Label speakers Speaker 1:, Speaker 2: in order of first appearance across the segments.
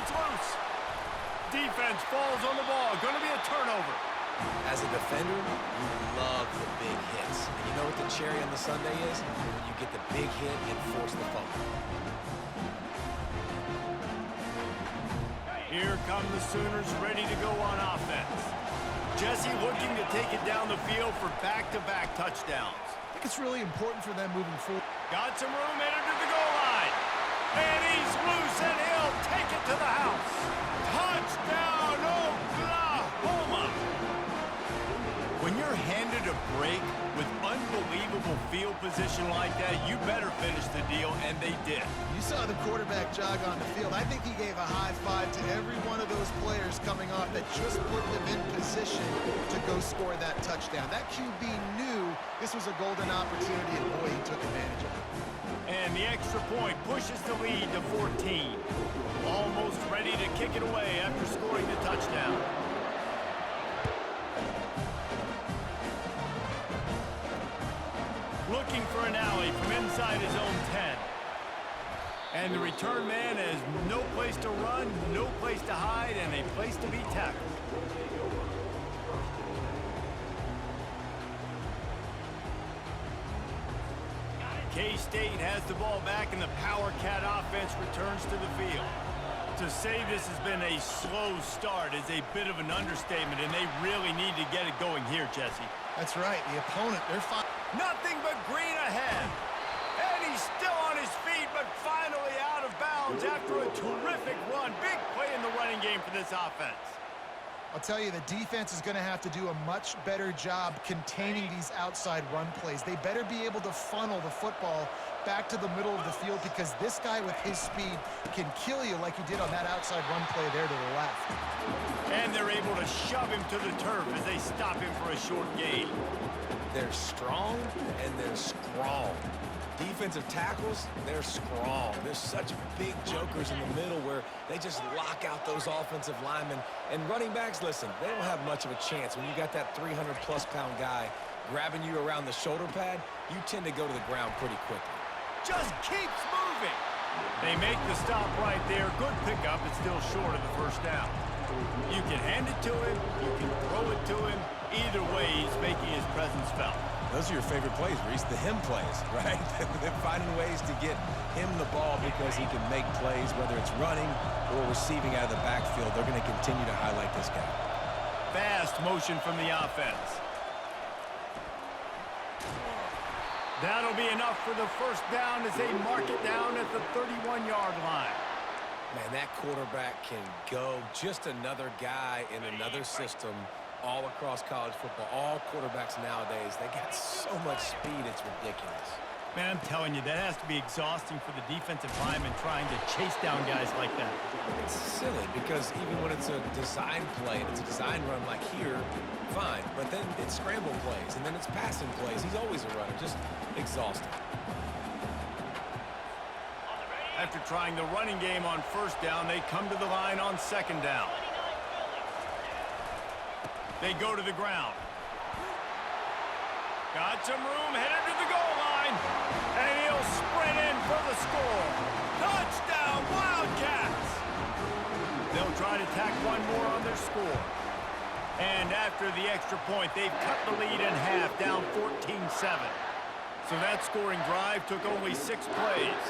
Speaker 1: it's loose. Defense falls on the ball. Going to be a turnover.
Speaker 2: As a defender, you love the big hits. And you know what the cherry on the sundae is? When you get the big hit and force the fumble.
Speaker 1: Here come the Sooners ready to go on offense. Jesse looking to take it down the field for back-to-back touchdowns.
Speaker 3: I think it's really important for them moving forward.
Speaker 1: Got some room, headed to the goal line. And he's loose, and he'll take it to the house. Touchdown, Oklahoma! When you're handed a break with unbelievable field position like that, you better finish the deal, and they did.
Speaker 3: You saw the quarterback jog on the field. I think he gave a high five to every one of those players coming off that just put them in position to go score that touchdown. That QB knew this was a golden opportunity, and boy, he took advantage of it.
Speaker 1: And the extra point pushes the lead to 14. Almost ready to kick it away after scoring the touchdown. Looking for an alley from inside his own 10. And the return man has no place to run, no place to hide, and a place to be tackled. K-State has the ball back, and the Power Cat offense returns to the field. To say this has been a slow start is a bit of an understatement, and they really need to get it going here, Jesse.
Speaker 3: That's right. The opponent, they're fine.
Speaker 1: Nothing but green ahead. And he's still on his feet, but finally out of bounds after a terrific run. Big play in the running game for this offense.
Speaker 3: I'll tell you, the defense is going to have to do a much better job containing these outside run plays. They better be able to funnel the football back to the middle of the field, because this guy with his speed can kill you like he did on that outside run play there to the left.
Speaker 1: And they're able to shove him to the turf as they stop him for a short gain.
Speaker 2: They're strong and they're strong. Defensive tackles, they're strong. There's such big jokers in the middle where they just lock out those offensive linemen. And running backs, listen, they don't have much of a chance. When you got that 300-plus pound guy grabbing you around the shoulder pad, you tend to go to the ground pretty quickly.
Speaker 1: Just keeps moving. They make the stop right there. Good pickup. It's still short of the first down. You can hand it to him. You can throw it to him. Either way, he's making his presence felt.
Speaker 4: Those are your favorite plays, Reese, the him plays, right? They're finding ways to get him the ball because he can make plays, whether it's running or receiving out of the backfield. They're going to continue to highlight this guy.
Speaker 1: Fast motion from the offense. That'll be enough for the first down as they mark it down at the 31-yard line.
Speaker 2: Man, that quarterback can go. Just another guy in another system all across college football. All quarterbacks nowadays, they got so much speed, it's ridiculous.
Speaker 1: Man, I'm telling you, that has to be exhausting for the defensive lineman trying to chase down guys like that.
Speaker 2: It's silly because even when it's a design play and it's a design run like here, fine. But then it's scramble plays and then it's passing plays. He's always a runner, just exhausting.
Speaker 1: After trying the running game on first down, they come to the line on second down. They go to the ground. Got some room, headed to the goal line. And he'll sprint in for the score. Touchdown, Wildcats! They'll try to tack one more on their score. And after the extra point, they've cut the lead in half, down 14-7. So that scoring drive took only 6 plays.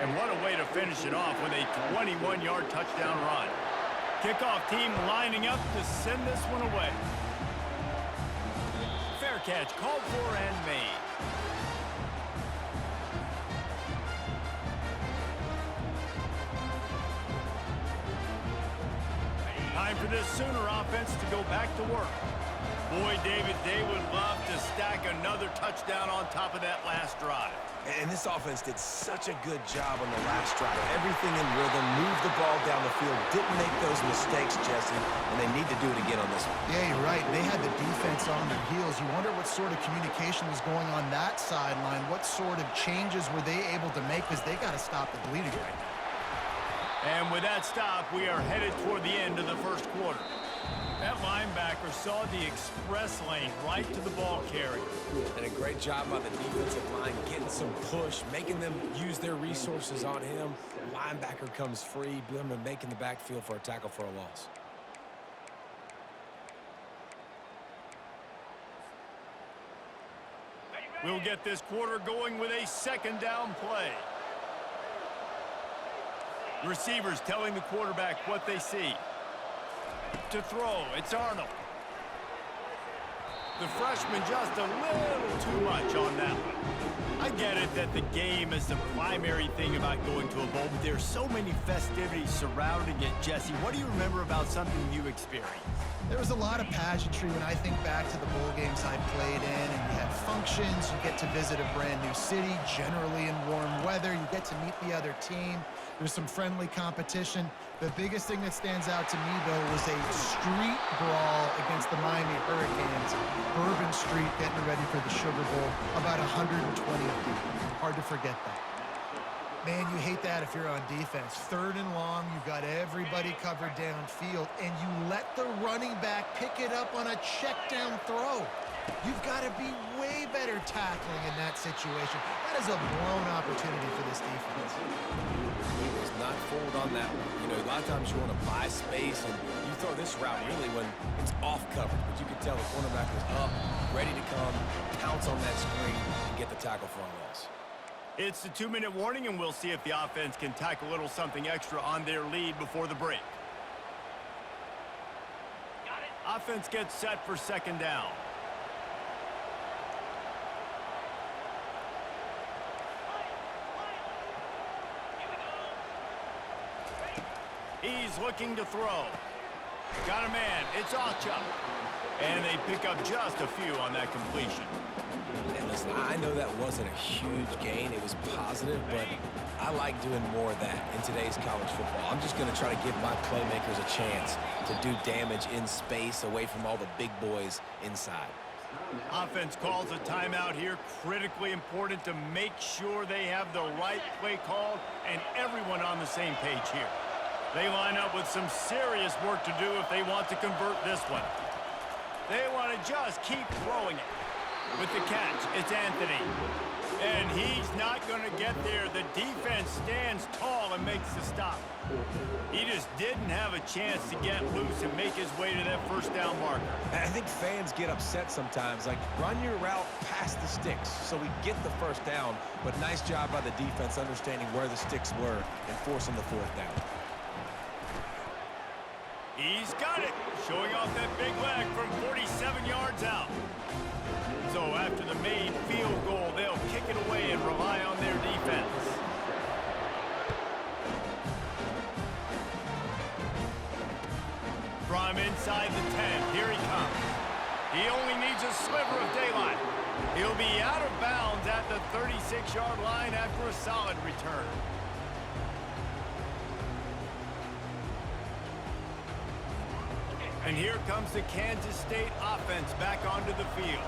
Speaker 1: And what a way to finish it off with a 21-yard touchdown run. Kickoff team lining up to send this one away. Fair catch called for and made. Time for this Sooner offense to go back to work. Boy, David, they would love to stack another touchdown on top of that last drive.
Speaker 4: And this offense did such a good job on the last drive. Everything in rhythm, moved the ball down the field, didn't make those mistakes, Jesse, and they need to do it again on this one.
Speaker 3: Yeah, you're right. They had the defense on their heels. You wonder what sort of communication was going on that sideline. What sort of changes were they able to make, because they got to stop the bleeding right now.
Speaker 1: And with that stop, we are headed toward the end of the first quarter. That linebacker saw the express lane right to the ball carrier.
Speaker 2: And a great job by the defensive line getting some push, making them use their resources on him. Linebacker comes free, boom, and making the backfield for a tackle for a loss.
Speaker 1: We'll get this quarter going with a second down play. Receivers telling the quarterback what they see. To throw, it's Arnold. The freshman just a little too much on that one. I get it that the game is the primary thing about going to a bowl, but there's so many festivities surrounding it. Jesse, what do you remember about something you experienced?
Speaker 3: There was a lot of pageantry when I think back to the bowl games I played in, and you had functions, you get to visit a brand new city, generally in warm weather, you get to meet the other team, there's some friendly competition. The biggest thing that stands out to me, though, was a street brawl against the Miami Hurricanes. Bourbon Street getting ready for the Sugar Bowl, about 120 deep. Hard to forget that. Man, you hate that if you're on defense. 3rd and long, you've got everybody covered downfield, and you let the running back pick it up on a check down throw. You've got to be way better tackling in that situation. That is a blown opportunity for this defense.
Speaker 2: He was not fooled on that one. You know, a lot of times you want to buy space, and you throw this route really when it's off coverage. But you can tell the cornerback was up, ready to come, pounce on that screen, and get the tackle for a loss.
Speaker 1: It's the 2-minute warning, and we'll see if the offense can tack a little something extra on their lead before the break. Offense gets set for second down. He's looking to throw. Got a man. It's Ocha. And they pick up just a few on that completion.
Speaker 2: And listen, I know that wasn't a huge gain. It was positive, but I like doing more of that in today's college football. I'm just going to try to give my playmakers a chance to do damage in space away from all the big boys inside.
Speaker 1: Offense calls a timeout here. Critically important to make sure they have the right play called and everyone on the same page here. They line up with some serious work to do if they want to convert this one. They want to just keep throwing it. With the catch, it's Anthony. And he's not going to get there. The defense stands tall and makes the stop. He just didn't have a chance to get loose and make his way to that first down marker.
Speaker 4: I think fans get upset sometimes. Like, run your route past the sticks so we get the first down. But nice job by the defense understanding where the sticks were and forcing the 4th down.
Speaker 1: He's got it, showing off that big leg from 47 yards out. So after the made field goal, they'll kick it away and rely on their defense. From inside the 10, here he comes. He only needs a sliver of daylight. He'll be out of bounds at the 36-yard line after a solid return. And here comes the Kansas State offense back onto the field.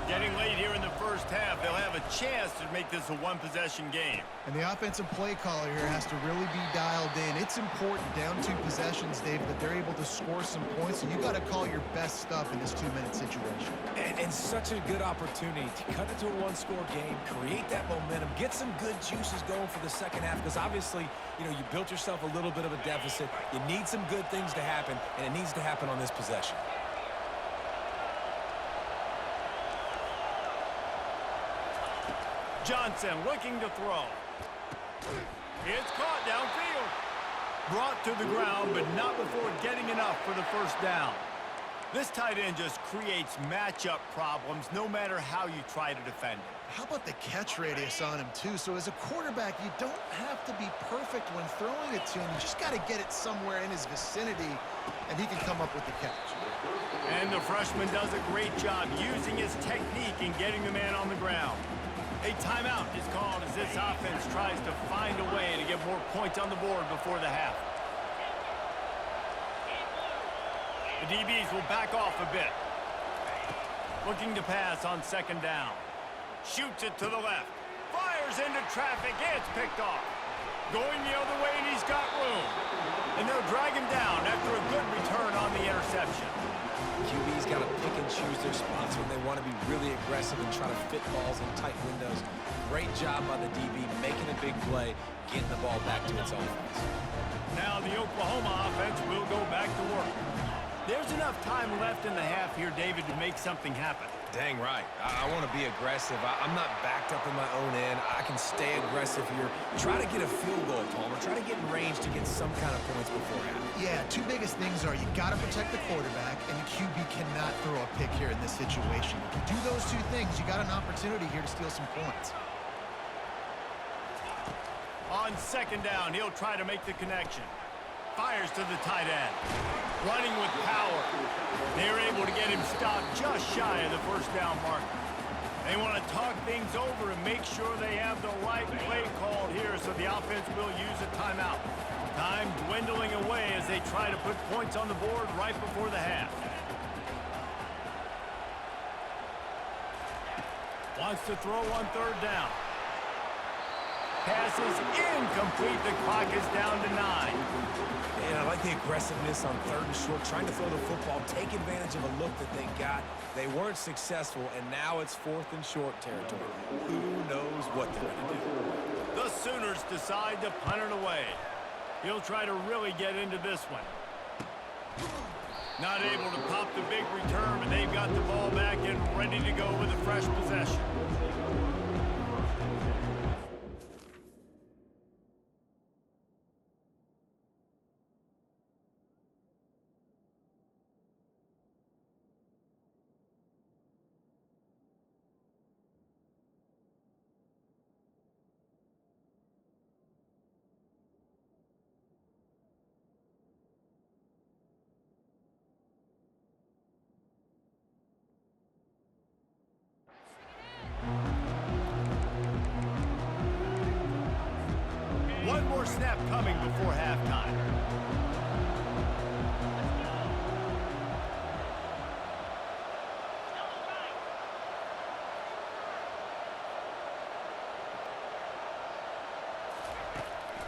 Speaker 1: Getting late here in the first half, they'll have a chance to make this a one-possession game.
Speaker 3: And the offensive play caller here has to really be dialed in. It's important down 2 possessions, David, that they're able to score some points. So you got to call your best stuff in this 2-minute situation.
Speaker 2: And such a good opportunity to cut it to a 1-score game, create that momentum, get some good juices going for the second half. Because obviously, you know, you built yourself a little bit of a deficit. You need some good things to happen, and it needs to happen on this possession.
Speaker 1: Johnson looking to throw. It's caught downfield. Brought to the ground, but not before getting enough for the first down. This tight end just creates matchup problems no matter how you try to defend it.
Speaker 3: How about the catch radius on him, too? So as a quarterback, you don't have to be perfect when throwing it to him. You just got to get it somewhere in his vicinity, and he can come up with the catch.
Speaker 1: And the freshman does a great job using his technique and getting the man on the ground. A timeout is called as this offense tries to find a way to get more points on the board before the half. The DBs will back off a bit. Looking to pass on second down. Shoots it to the left. Fires into traffic. It's picked off. Going the other way, and he's got room. And they'll drag him down after a good return on the interception.
Speaker 2: QB's got to pick and choose their spots when they want to be really aggressive and try to fit balls in tight windows. Great job by the DB making a big play, getting the ball back to its offense.
Speaker 1: Now the Oklahoma offense will go back to work. There's enough time left in the half here, David, to make something happen.
Speaker 2: Dang right. I want to be aggressive. I'm not backed up in my own end. I can stay aggressive here. Try to get a field goal, Palmer. Try to get in range to get some kind of points before half.
Speaker 3: Yeah, two biggest things are you got to protect the quarterback, and the QB cannot throw a pick here in this situation. If you do those two things, you got an opportunity here to steal some points.
Speaker 1: On second down, he'll try to make the connection. Fires to the tight end. Running with power. They're able to get him stopped just shy of the first down marker. They want to talk things over and make sure they have the right play called here, so the offense will use a timeout. Time dwindling away as they try to put points on the board right before the half. Wants to throw on third down. Pass is incomplete. The clock is down to 9.
Speaker 2: And I like the aggressiveness on third and short, trying to throw the football, take advantage of a look that they got. They weren't successful, and now it's fourth and short territory. Who knows what they're going to do?
Speaker 1: The Sooners decide to punt it away. He'll try to really get into this one. Not able to pop the big return, but they've got the ball back and ready to go with a fresh possession. One more snap coming before halftime.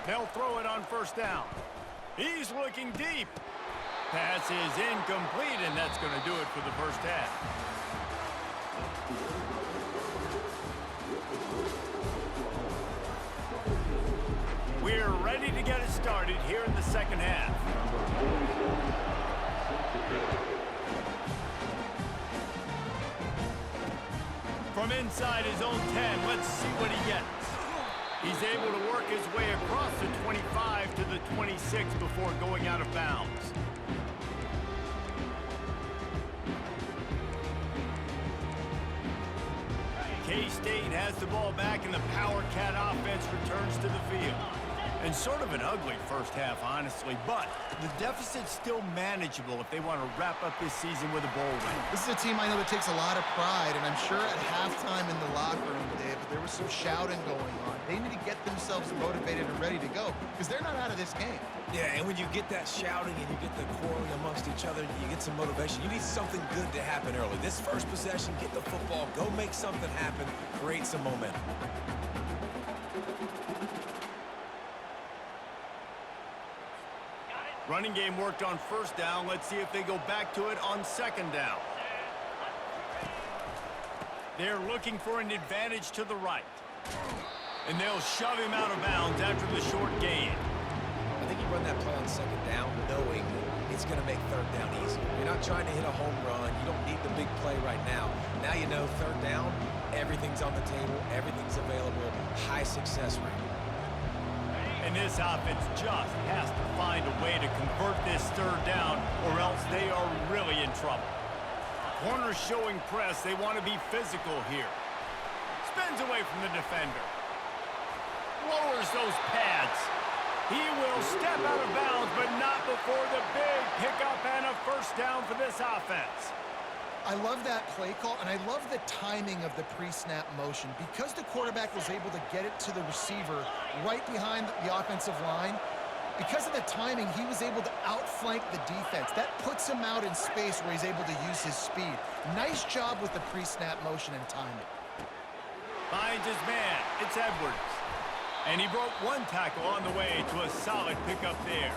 Speaker 1: They'll throw it on first down. He's looking deep. Pass is incomplete, and that's going to do it for the first half. We're ready to get it started here in the second half. From inside his own 10, let's see what he gets. He's able to work his way across the 25 to the 26 before going out of bounds. K-State has the ball back, and the Power Cat offense returns to the field. And sort of an ugly first half, honestly, but the deficit's still manageable if they want to wrap up this season with a bowl win.
Speaker 3: This is a team I know that takes a lot of pride, and I'm sure at halftime in the locker room, Dave, there was some shouting going on. They need to get themselves motivated and ready to go, because they're not out of this game.
Speaker 2: Yeah, and when you get that shouting and you get the quarreling amongst each other, you get some motivation. You need something good to happen early. This first possession, get the football, go make something happen, create some momentum.
Speaker 1: Running game worked on first down. Let's see if they go back to it on second down. They're looking for an advantage to the right. And they'll shove him out of bounds after the short gain.
Speaker 2: I think you run that play on second down knowing it's going to make third down easier. You're not trying to hit a home run. You don't need the big play right now. Now you know third down, everything's on the table, everything's available, high success rate.
Speaker 1: And this offense just has to find a way to convert this third down, or else they are really in trouble. Corners showing press. They want to be physical here. Spins away from the defender. Lowers those pads. He will step out of bounds, but not before the big pickup and a first down for this offense.
Speaker 3: I love that play call, and I love the timing of the pre-snap motion. Because the quarterback was able to get it to the receiver right behind the offensive line, because of the timing, he was able to outflank the defense. That puts him out in space where he's able to use his speed. Nice job with the pre-snap motion and timing.
Speaker 1: Finds his man. It's Edwards. And he broke one tackle on the way to a solid pickup there.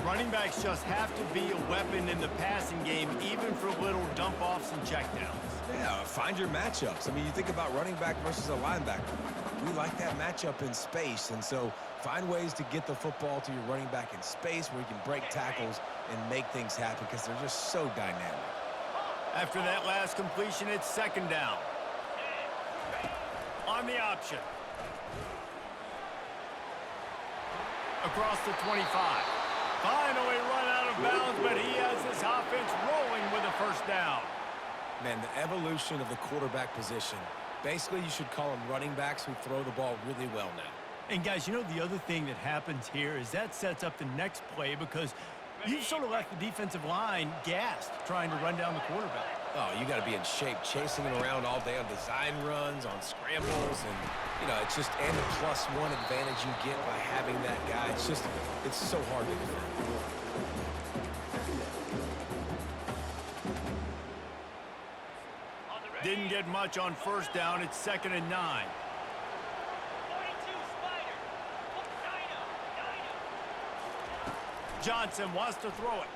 Speaker 1: Running backs just have to be a weapon in the passing game, even for little dump-offs and checkdowns.
Speaker 4: Yeah, find your matchups. I mean, you think about running back versus a linebacker. We like that matchup in space, and so find ways to get the football to your running back in space where you can break tackles and make things happen because they're just so dynamic.
Speaker 1: After that last completion, it's second down. On the option. Across the 25. Finally run out of bounds, but he has this offense rolling with a first down.
Speaker 2: Man, the evolution of the quarterback position. Basically, you should call them running backs who throw the ball really well now.
Speaker 1: And guys, you know the other thing that happens here is that sets up the next play because you've sort of left the defensive line gassed trying to run down the quarterback.
Speaker 2: Oh, you got to be in shape, chasing him around all day on design runs, on scrambles, and, you know, it's just, and the +1 advantage you get by having that guy. It's just, it's so hard to defend.
Speaker 1: Didn't get much on first down. It's 2nd and 9. Johnson wants to throw it.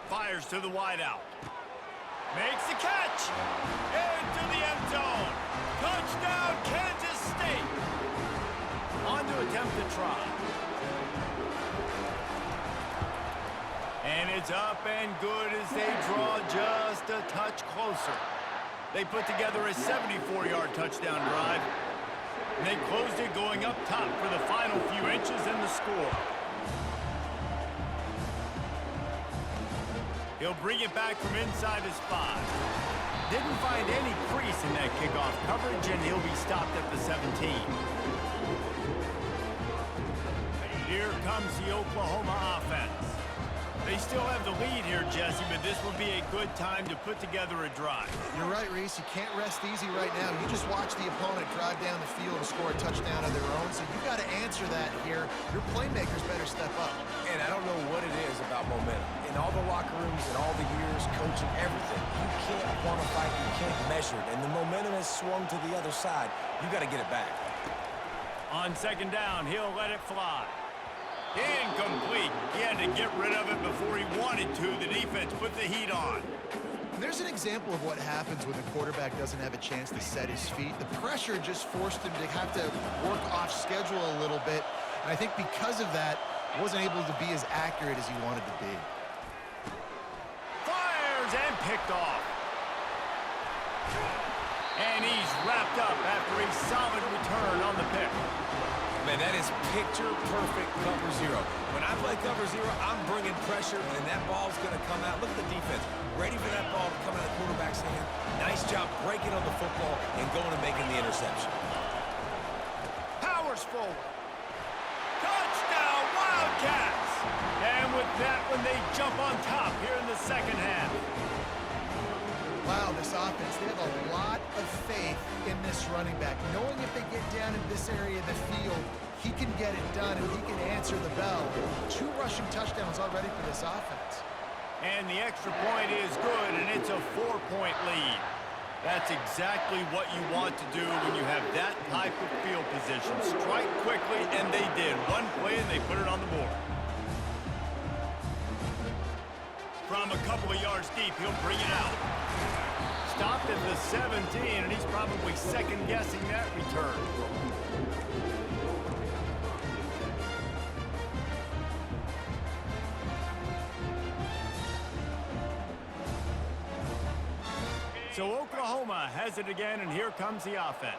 Speaker 1: Fires to the wideout. Makes the catch. Into the end zone. Touchdown, Kansas State. On to attempt the try. And it's up and good as they draw just a touch closer. They put together a 74-yard touchdown drive. And they closed it going up top for the final few inches in the score. He'll bring it back from inside his 5. Didn't find any crease in that kickoff coverage, and he'll be stopped at the 17. Here comes the Oklahoma offense. They still have the lead here, Jesse, but this will be a good time to put together a drive.
Speaker 3: You're right, Reese. You can't rest easy right now. You just watch the opponent drive down the field and score a touchdown of their own, so you've got to answer that here. Your playmakers better step up.
Speaker 2: And I don't know what it is about momentum. In all the locker rooms and all the years, coaching, everything, you can't quantify it, you can't measure it. And the momentum has swung to the other side. You got to get it back.
Speaker 1: On second down, he'll let it fly. Incomplete. He had to get rid of it before he wanted to. The defense put the heat on.
Speaker 3: There's an example of what happens when the quarterback doesn't have a chance to set his feet. The pressure just forced him to have to work off schedule a little bit. And I think because of that, wasn't able to be as accurate as he wanted to be.
Speaker 1: Fires and picked off. And he's wrapped up after a solid return on the pick.
Speaker 2: Man, that is picture-perfect cover zero. When I play cover zero, I'm bringing pressure, and that ball's going to come out. Look at the defense. Ready for that ball to come out of the quarterback's hand. Nice job breaking on the football and going and making the interception.
Speaker 1: Powers forward. Touchdown, Wildcats! And with that one, they jump on top here in the second half.
Speaker 3: Wow, this offense, they have a lot of faith in this running back. Knowing if they get down in this area of the field, he can get it done and he can answer the bell. 2 rushing touchdowns already for this offense.
Speaker 1: And the extra point is good, and it's a 4-point lead. That's exactly what you want to do when you have that type of field position. Strike quickly, and they did. One play, and they put it on the board. From a couple of yards deep, he'll bring it out. Stopped at the 17, and he's probably second-guessing that return. So Oklahoma has it again, and here comes the offense.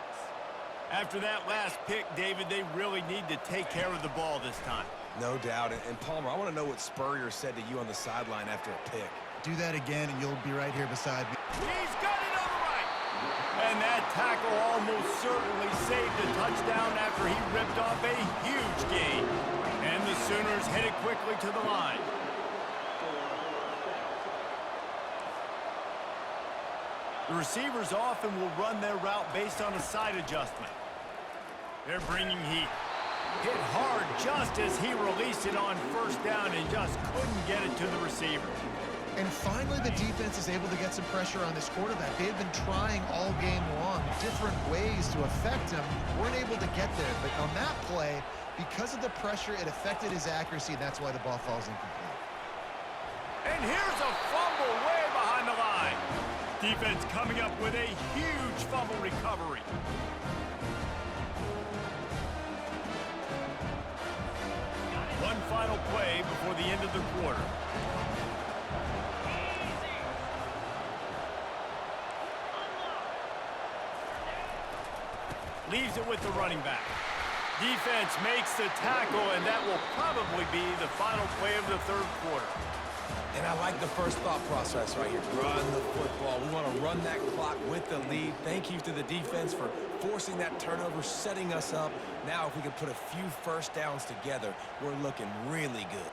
Speaker 1: After that last pick, David, they really need to take care of the ball this time.
Speaker 4: No doubt. And Palmer, I want to know what Spurrier said to you on the sideline after a pick.
Speaker 3: Do that again, and you'll be right here beside me.
Speaker 1: He's got it on the right. And that tackle almost certainly saved a touchdown after he ripped off a huge gain. And the Sooners headed quickly to the line. The receivers often will run their route based on a side adjustment. They're bringing heat. Hit hard just as he released it on first down and just couldn't get it to the receiver.
Speaker 3: And finally, the defense is able to get some pressure on this quarterback. They have been trying all game long different ways to affect him. Weren't able to get there, but on that play, Because of the pressure, it affected his accuracy, and that's why the ball falls incomplete.
Speaker 1: And here's a fumble way behind the line. Defense coming up with a huge fumble recovery. One final play before the end of the quarter. Leaves it with the running back. Defense makes the tackle, and that will probably be the final play of the third quarter.
Speaker 2: And I like the first thought process right here. Run the football. We want to run that clock with the lead. Thank you to the defense for forcing that turnover, setting us up. Now if we can put a few first downs together, we're looking really good.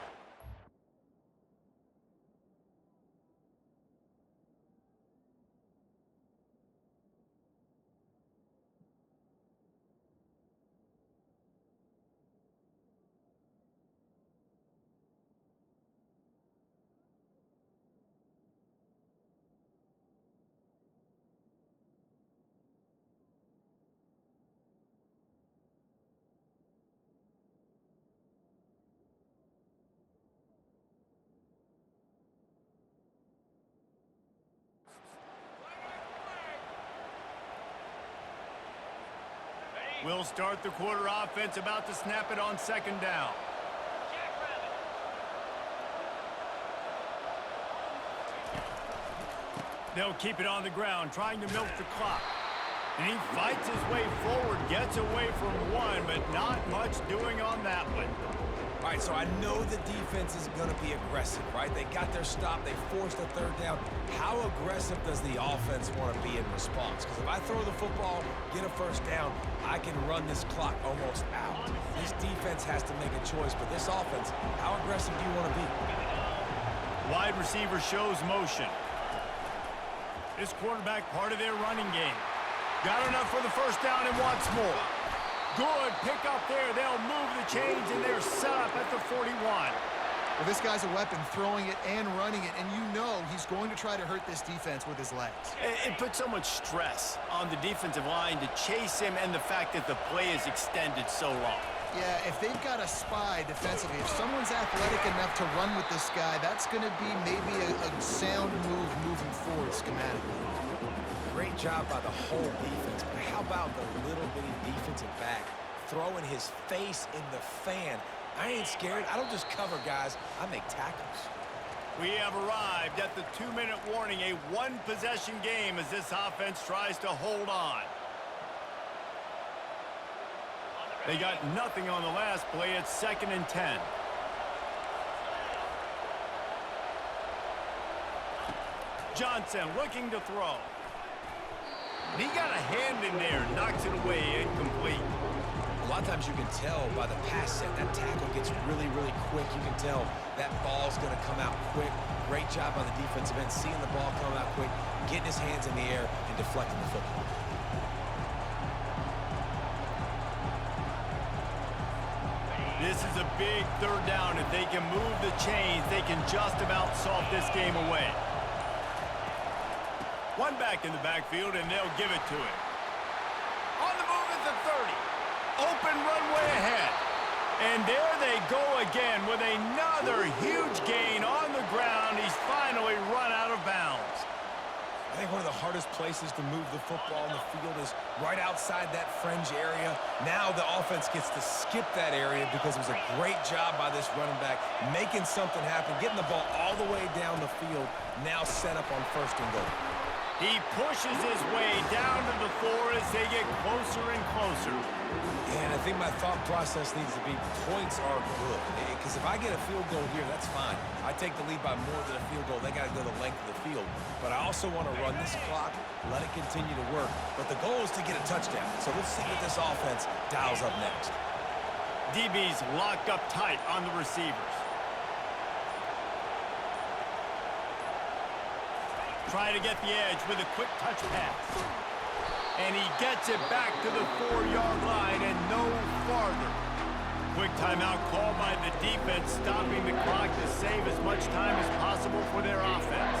Speaker 1: We'll start the quarter offense, about to snap it on second down. They'll keep it on the ground, trying to milk the clock. And he fights his way forward, gets away from one, but not much doing on that one.
Speaker 2: All right, so I know the defense is going to be aggressive, right? They got their stop. They forced a third down. How aggressive does the offense want to be in response? Because if I throw the football, get a first down, I can run this clock almost out. This defense has to make a choice, but this offense, how aggressive do you want to be?
Speaker 1: Wide receiver shows motion. This quarterback part of their running game. Got enough for the first down and wants more. Good pick up there. They'll move the chains, and they're set up at the 41.
Speaker 3: Well, this guy's a weapon, throwing it and running it, and you know he's going to try to hurt this defense with his legs.
Speaker 1: It puts so much stress on the defensive line to chase him, and the fact that the play is extended so long.
Speaker 3: Yeah, if they've got a spy defensively, if someone's athletic enough to run with this guy, that's going to be maybe a sound move moving forward schematically.
Speaker 2: Great job by the whole defense, but how about the little bitty defensive back throwing his face in the fan? I ain't scared. I don't just cover guys. I make tackles.
Speaker 1: We have arrived at the 2-minute warning, a one-possession game as this offense tries to hold on. They got nothing on the last play. It's 2nd and 10. Johnson looking to throw. And he got a hand in there, knocks it away, incomplete.
Speaker 2: A lot of times you can tell by the pass set, that tackle gets really, really quick. You can tell that ball's going to come out quick. Great job on the defensive end, seeing the ball come out quick, getting his hands in the air, and deflecting the football.
Speaker 1: This is a big third down. If they can move the chains, they can just about solve this game away. One back in the backfield, and they'll give it to him. On the move at the 30. Open runway ahead. And there they go again with another huge gain on the ground. He's finally run out of bounds.
Speaker 2: I think one of the hardest places to move the football in the field is right outside that fringe area. Now the offense gets to skip that area because it was a great job by this running back, making something happen, getting the ball all the way down the field, now set up on 1st and goal.
Speaker 1: He pushes his way down to the floor as they get closer and closer.
Speaker 2: And I think my thought process needs to be points are good. Because if I get a field goal here, that's fine. I take the lead by more than a field goal. They got to go the length of the field. But I also want to run this clock, let it continue to work. But the goal is to get a touchdown. So let's see what this offense dials up next.
Speaker 1: DB's locked up tight on the receivers. Try to get the edge with a quick touch pass. And he gets it back to the 4-yard line and no farther. Quick timeout call by the defense, stopping the clock to save as much time as possible for their offense.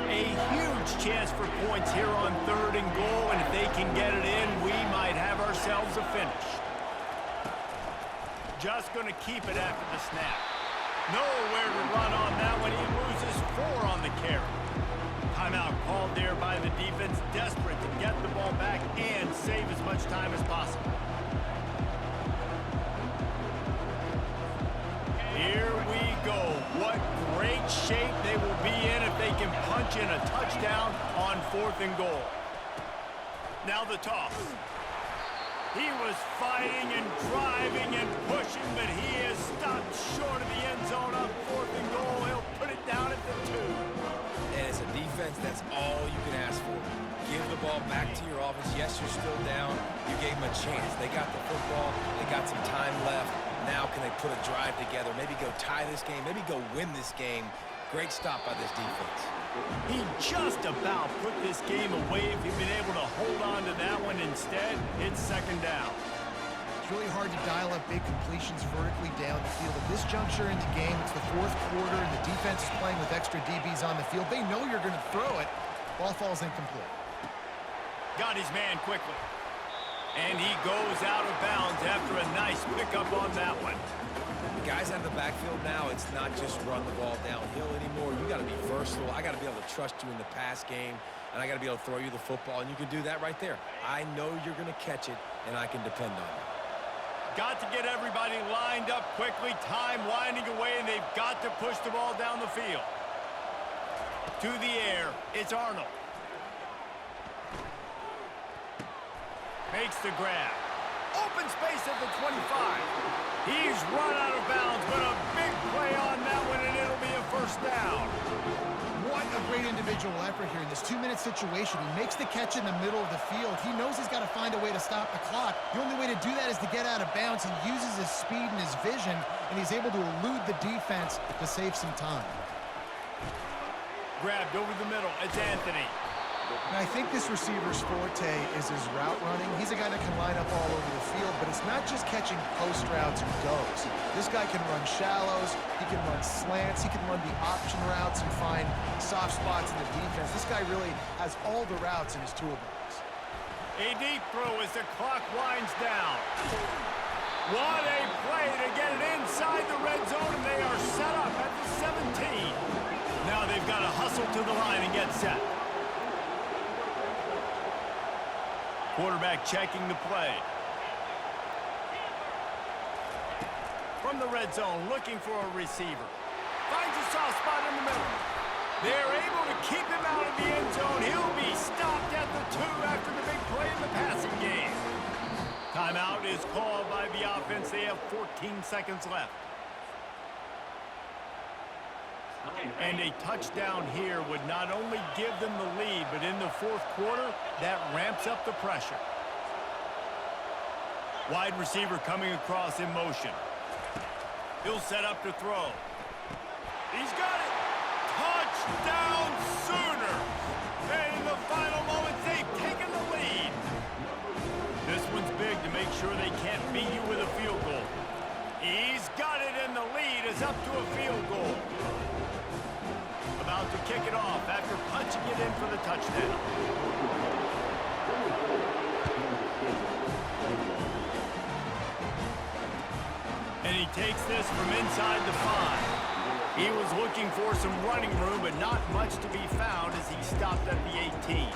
Speaker 1: A huge Huge chance for points here on 3rd and goal, and if they can get it in, we might have ourselves a finish. Just going to keep it after the snap. Nowhere to run on that one. He loses 4 on the carry. Timeout called there by the defense, desperate to get the ball back and save as much time as possible. Here we go. What great shape they will be in if they can punch in a touchdown on 4th and goal. Now the toss. He was fighting and driving and pushing, but he is stopped short of the end zone on 4th and goal. He'll put it down at the 2.
Speaker 2: And as a defense, that's all you can ask for. Give the ball back to your offense. Yes, you're still down. You gave them a chance. They got the football. They got some time left. Now can they put a drive together? Maybe go tie this game. Maybe go win this game. Great stop by this defense.
Speaker 1: He just about put this game away if he'd been able to hold on to that one. Instead, it's 2nd down.
Speaker 3: It's really hard to dial up big completions vertically down the field. At this juncture in the game, it's the 4th quarter, and the defense is playing with extra DBs on the field. They know you're going to throw it. Ball falls incomplete.
Speaker 1: Got his man quickly. And he goes out of bounds after a nice pickup on that one.
Speaker 2: Guys out of the backfield now, it's not just run the ball downhill anymore. You got to be versatile. I got to be able to trust you in the pass game, and I got to be able to throw you the football, and you can do that right there. I know you're going to catch it, and I can depend on you.
Speaker 1: Got to get everybody lined up quickly. Time winding away, and they've got to push the ball down the field. To the air, it's Arnold. Makes the grab. Open space at the 25. He's run out of bounds, but a big play on that one, and it'll be a 1st down.
Speaker 3: What a great individual effort here in this 2-minute situation. He makes the catch in the middle of the field. He knows he's got to find a way to stop the clock. The only way to do that is to get out of bounds. He uses his speed and his vision, and he's able to elude the defense to save some time.
Speaker 1: Grabbed over the middle. It's Anthony.
Speaker 3: And I think this receiver's forte is his route running. He's a guy that can line up all over the field, but it's not just catching post routes and goes. This guy can run shallows, he can run slants, he can run the option routes and find soft spots in the defense. This guy really has all the routes in his toolbox.
Speaker 1: A deep throw as the clock winds down. What a play to get it inside the red zone, and they are set up at the 17. Now they've got to hustle to the line and get set. Quarterback checking the play. From the red zone, looking for a receiver. Finds a soft spot in the middle. They're able to keep him out of the end zone. He'll be stopped at the 2 after the big play in the passing game. Timeout is called by the offense. They have 14 seconds left. And a touchdown here would not only give them the lead, but in the 4th quarter, that ramps up the pressure. Wide receiver coming across in motion. He'll set up to throw. He's got it. Touchdown Sooners! And in the final moments, they've taken the lead. This one's big to make sure they can't beat you with a field goal. He's got it, and the lead is up to a field goal. About to kick it off after punching it in for the touchdown. And he takes this from inside the 5. He was looking for some running room, but not much to be found as he stopped at the 18.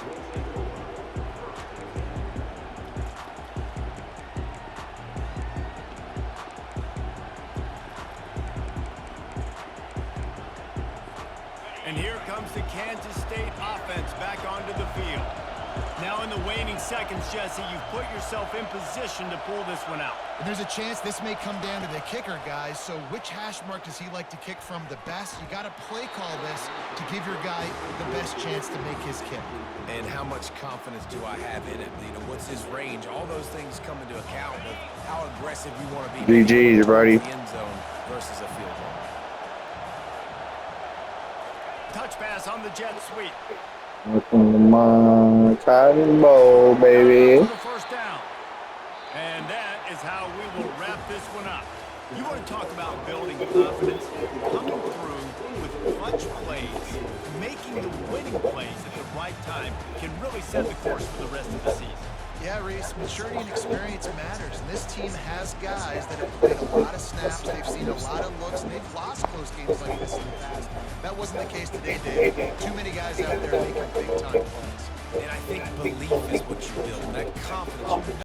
Speaker 1: And here comes the Kansas State offense back onto the field. Now in the waning seconds, Jesse, you've put yourself in position to pull this one out.
Speaker 3: And there's a chance this may come down to the kicker, guys. So which hash mark does he like to kick from the best? You got to play call this to give your guy the best chance to make his kick.
Speaker 2: And how much confidence do I have in it? You know, what's his range? All those things come into account of how aggressive we want to be.
Speaker 5: GG's, buddy.
Speaker 2: The end zone versus a field goal.
Speaker 1: Touch pass on the jet sweep.
Speaker 5: Come on, Cotton Bowl, baby.
Speaker 1: For the 1st down. And that is how we will wrap this one up. You want to talk about building confidence? Coming through with clutch clutch plays, making the winning plays at the right time can really set the course for the rest of the season.
Speaker 3: Yeah, Reese, maturity and experience matters, and this team has guys that have played a lot of snaps, they've seen a lot of looks, and they've lost close games like this in the past. That wasn't the case today, Dave. Too many guys out there making big-time plays.
Speaker 2: And I think belief is what you build, that confidence you